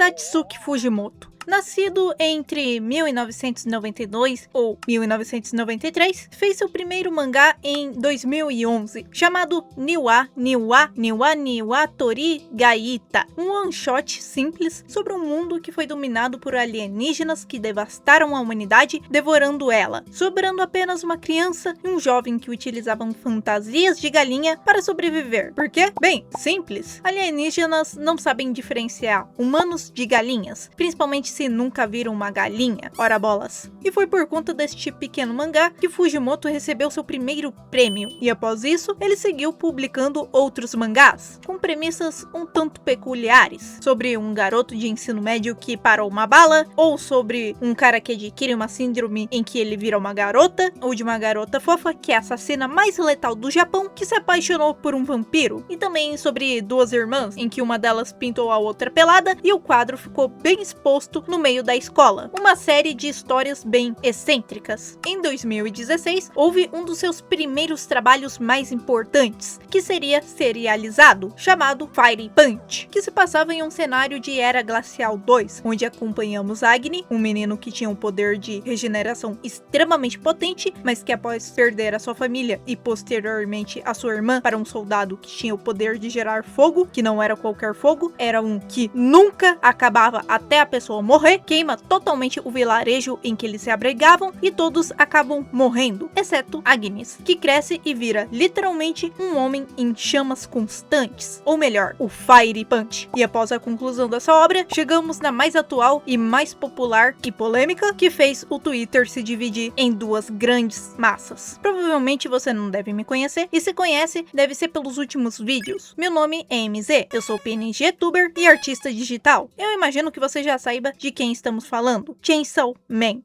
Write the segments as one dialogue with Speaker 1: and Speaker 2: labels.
Speaker 1: Tatsuki Fujimoto. Nascido entre 1992 ou 1993, fez seu primeiro mangá em 2011, chamado Niwa Niwa Niwa Niwa Tori Gaita, um one-shot simples sobre um mundo que foi dominado por alienígenas que devastaram a humanidade, devorando ela, sobrando apenas uma criança e um jovem que utilizavam fantasias de galinha para sobreviver. Por quê? Bem, simples. Alienígenas não sabem diferenciar humanos de galinhas, principalmente se nunca viram uma galinha, ora bolas. E foi por conta deste pequeno mangá que Fujimoto recebeu seu primeiro prêmio, e após isso, ele seguiu publicando outros mangás, com premissas um tanto peculiares, sobre um garoto de ensino médio que parou uma bala, ou sobre um cara que adquire uma síndrome em que ele vira uma garota, ou de uma garota fofa que é a assassina mais letal do Japão, que se apaixonou por um vampiro, e também sobre duas irmãs, em que uma delas pintou a outra pelada, e o quadro ficou bem exposto no meio da escola. Uma série de histórias bem excêntricas. Em 2016, houve um dos seus primeiros trabalhos mais importantes, que seria serializado, chamado Fire Punch, que se passava em um cenário de Era Glacial 2, onde acompanhamos Agni, um menino que tinha um poder de regeneração extremamente potente, mas que após perder a sua família e posteriormente a sua irmã para um soldado que tinha o poder de gerar fogo, que não era qualquer fogo, era um que nunca acabava até a pessoa morrer, queima totalmente o vilarejo em que eles se abrigavam e todos acabam morrendo, exceto Agnes, que cresce e vira literalmente um homem em chamas constantes, ou melhor, o Fire Punch. E após a conclusão dessa obra, chegamos na mais atual e mais popular e polêmica, que fez o Twitter se dividir em duas grandes massas. Provavelmente você não deve me conhecer, e se conhece, deve ser pelos últimos vídeos. Meu nome é MZ, eu sou PNG-tuber e artista digital. Eu imagino que você já saiba de quem estamos falando: Chainsaw Man.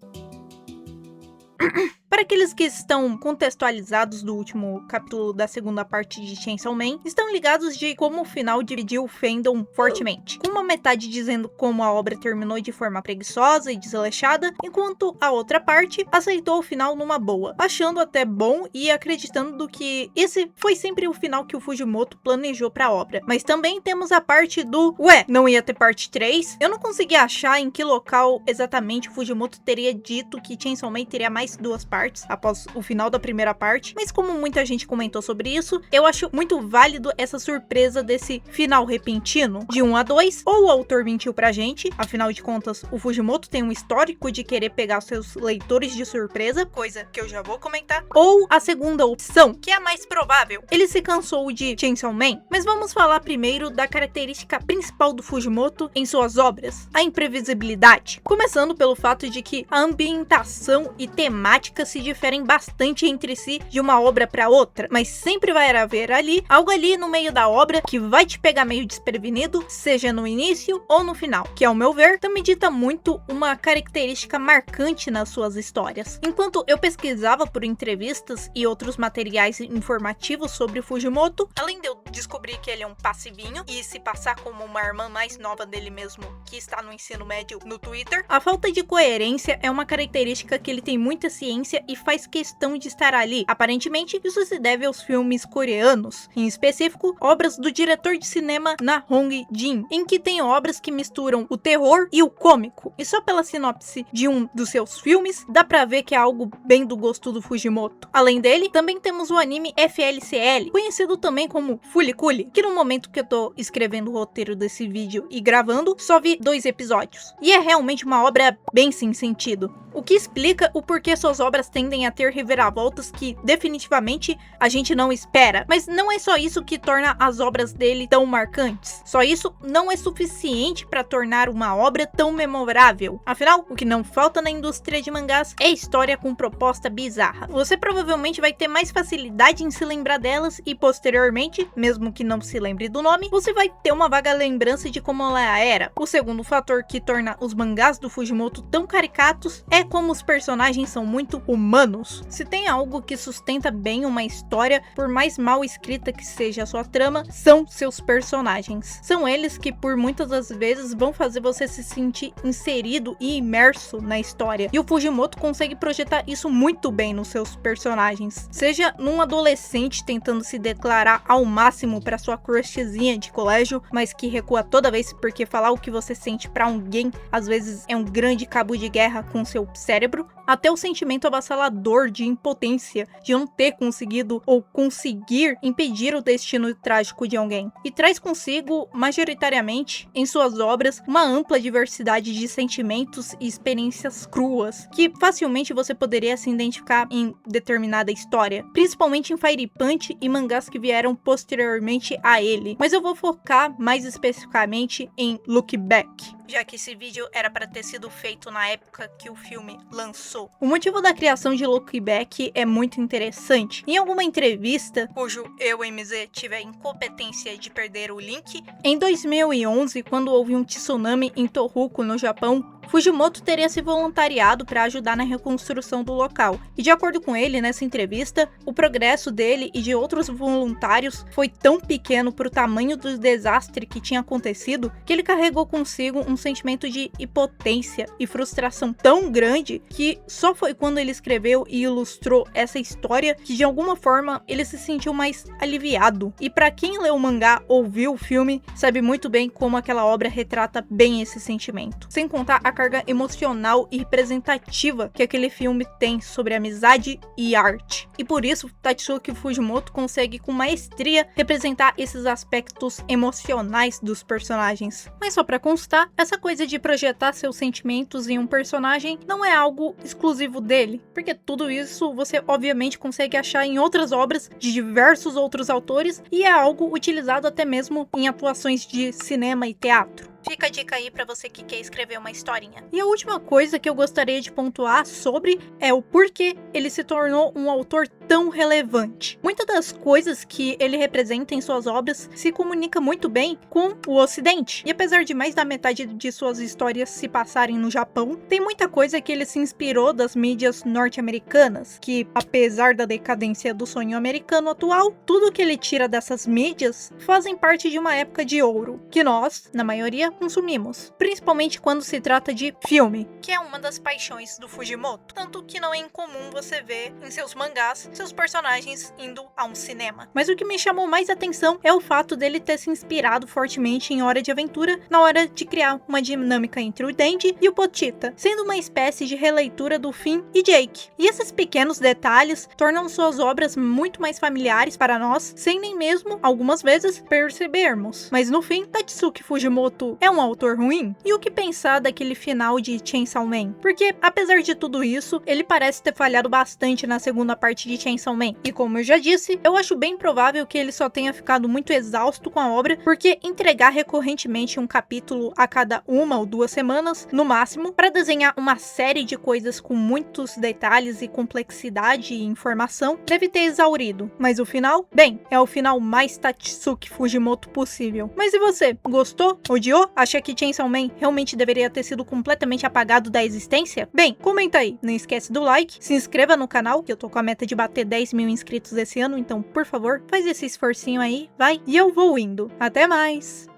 Speaker 1: Para aqueles que estão contextualizados do último capítulo da segunda parte de Chainsaw Man, estão ligados de como o final dividiu o fandom fortemente, com uma metade dizendo como a obra terminou de forma preguiçosa e desleixada, enquanto a outra parte aceitou o final numa boa, achando até bom e acreditando que esse foi sempre o final que o Fujimoto planejou para a obra. Mas também temos a parte do ué, não ia ter parte 3? Eu não consegui achar em que local exatamente o Fujimoto teria dito que Chainsaw Man teria mais duas partes após o final da primeira parte, mas como muita gente comentou sobre isso, eu acho muito válido essa surpresa desse final repentino de 1 a 2, ou o autor mentiu pra gente, afinal de contas o Fujimoto tem um histórico de querer pegar seus leitores de surpresa, coisa que eu já vou comentar, ou a segunda opção, que é a mais provável, ele se cansou de Chainsaw Man. Mas vamos falar primeiro da característica principal do Fujimoto em suas obras, a imprevisibilidade, começando pelo fato de que a ambientação e temática se diferem bastante entre si de uma obra para outra, mas sempre vai haver algo ali no meio da obra que vai te pegar meio desprevenido, seja no início ou no final, que ao meu ver também dita muito uma característica marcante nas suas histórias. Enquanto eu pesquisava por entrevistas e outros materiais informativos sobre o Fujimoto, além de eu descobrir que ele é um passivinho e se passar como uma irmã mais nova dele mesmo que está no ensino médio no Twitter, a falta de coerência é uma característica que ele tem muita ciência e faz questão de estar ali. Aparentemente, isso se deve aos filmes coreanos, em específico, obras do diretor de cinema Na Hong-jin, em que tem obras que misturam o terror e o cômico. E só pela sinopse de um dos seus filmes, dá pra ver que é algo bem do gosto do Fujimoto. Além dele, também temos o anime FLCL, conhecido também como Fuliculi, que no momento que eu tô escrevendo o roteiro desse vídeo e gravando, só vi 2 episódios. E é realmente uma obra bem sem sentido, o que explica o porquê suas obras tendem a ter reviravoltas que definitivamente a gente não espera. Mas não é só isso que torna as obras dele tão marcantes. Só isso não é suficiente para tornar uma obra tão memorável. Afinal, o que não falta na indústria de mangás é história com proposta bizarra. Você provavelmente vai ter mais facilidade em se lembrar delas e posteriormente, mesmo que não se lembre do nome, você vai ter uma vaga lembrança de como ela era. O segundo fator que torna os mangás do Fujimoto tão caricatos é como os personagens são muito humanos. Se tem algo que sustenta bem uma história, por mais mal escrita que seja a sua trama, são seus personagens. São eles que por muitas das vezes vão fazer você se sentir inserido e imerso na história. E o Fujimoto consegue projetar isso muito bem nos seus personagens. Seja num adolescente tentando se declarar ao máximo para sua crushzinha de colégio, mas que recua toda vez porque falar o que você sente para alguém às vezes é um grande cabo de guerra com seu cérebro, até o sentimento avassalador de impotência de não ter conseguido ou conseguir impedir o destino trágico de alguém. E traz consigo, majoritariamente, em suas obras, uma ampla diversidade de sentimentos e experiências cruas, que facilmente você poderia se identificar em determinada história, principalmente em Fire Punch e mangás que vieram posteriormente a ele. Mas eu vou focar mais especificamente em Look Back, já que esse vídeo era para ter sido feito na época que o filme lançou. O motivo da criação de Look Back é muito interessante. Em alguma entrevista, cujo eu, MZ, tive a incompetência de perder o link, em 2011, quando houve um tsunami em Tohoku, no Japão, Fujimoto teria se voluntariado para ajudar na reconstrução do local. E de acordo com ele, nessa entrevista, o progresso dele e de outros voluntários foi tão pequeno para o tamanho do desastre que tinha acontecido, que ele carregou consigo um sentimento de impotência e frustração tão grande que só foi quando ele escreveu e ilustrou essa história que de alguma forma ele se sentiu mais aliviado. E para quem leu o mangá ou viu o filme, sabe muito bem como aquela obra retrata bem esse sentimento. Sem contar a carga emocional e representativa que aquele filme tem sobre amizade e arte. E por isso, Tatsuki Fujimoto consegue com maestria representar esses aspectos emocionais dos personagens. Mas só pra constar, essa coisa de projetar seus sentimentos em um personagem não é algo exclusivo dele, porque tudo isso você obviamente consegue achar em outras obras de diversos outros autores e é algo utilizado até mesmo em atuações de cinema e teatro. Fica a dica aí pra você que quer escrever uma historinha. E a última coisa que eu gostaria de pontuar sobre é o porquê ele se tornou um autor tão relevante. Muitas das coisas que ele representa em suas obras se comunica muito bem com o Ocidente. E apesar de mais da metade de suas histórias se passarem no Japão, tem muita coisa que ele se inspirou das mídias norte-americanas, que apesar da decadência do sonho americano atual, tudo que ele tira dessas mídias fazem parte de uma época de ouro, que nós, na maioria, consumimos, principalmente quando se trata de filme, que é uma das paixões do Fujimoto, tanto que não é incomum você ver em seus mangás seus personagens indo a um cinema. Mas o que me chamou mais atenção é o fato dele ter se inspirado fortemente em Hora de Aventura na hora de criar uma dinâmica entre o Denji e o Pochita, sendo uma espécie de releitura do Finn e Jake. E esses pequenos detalhes tornam suas obras muito mais familiares para nós, sem nem mesmo, algumas vezes, percebermos. Mas no fim, Tatsuki Fujimoto é um autor ruim? E o que pensar daquele final de Chainsaw Man? Porque, apesar de tudo isso, ele parece ter falhado bastante na segunda parte de Chainsaw Man. E como eu já disse, eu acho bem provável que ele só tenha ficado muito exausto com a obra, porque entregar recorrentemente um capítulo a cada 1 ou 2 semanas, no máximo, para desenhar uma série de coisas com muitos detalhes e complexidade e informação, deve ter exaurido. Mas o final? Bem, é o final mais Tatsuki Fujimoto possível. Mas e você? Gostou? Odiou? Acha que Chainsaw Man realmente deveria ter sido completamente apagado da existência? Bem, comenta aí. Não esquece do like, se inscreva no canal, que eu tô com a meta de bater 10 mil inscritos esse ano, então por favor, faz esse esforcinho aí, vai, e eu vou indo. Até mais!